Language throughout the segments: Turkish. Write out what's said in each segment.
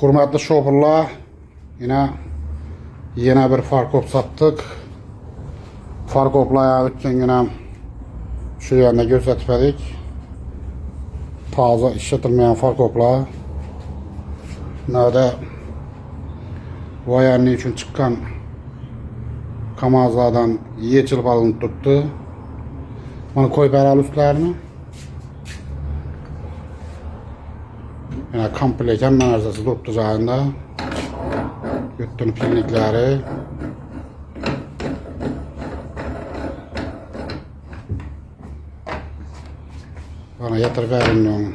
Hurmatli şoförlar, yine bir farkop sattık. Farkopla ötken güne şu yönde gösterdik. Taze işletilmeyen farkopla. Nerede vayanlı için çıkan kamazlardan yeçilip alınıp tuttu. Bunu koyup herhalde üstlerini. Yine kompleyken menarzası tuttu zahinde. Güttün pillikleri. Bana yatır verin onu.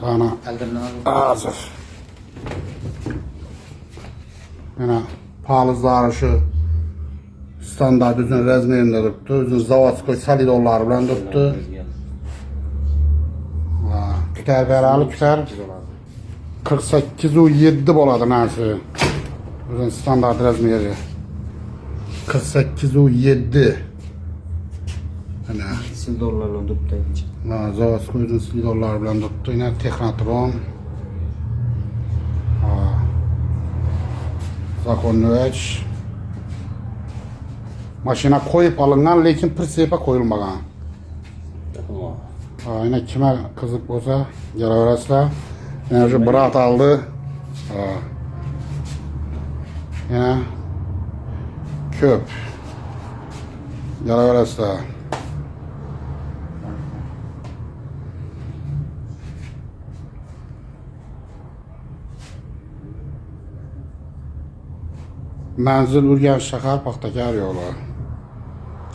Bana hazır. Yine palızları şu standart üzün rezmerinde tuttu. Üzün zavatskoy salidolları bilen tuttu. Küter beralı küter 48,7 boladı nasi. Üzün standart rezmeri 48,7. Sil dolarla tuttu. Zavatskoy üzün salidolları bilen tuttu. Yine Technatron. Zakonluveç. Maşina koyup alıngan, lekin prinsipe koyulmagan. Yine kime kızık bolsa gelaverasizlar. Yine şu bırat aldı. Yine köp. Gelaverasizlar. Menzil Urganch shahar Paxtakor yo'li.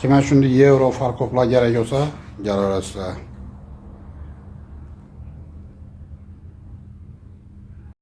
Kime şimdi euro farkoplar gerek olsa gelaverasizlar.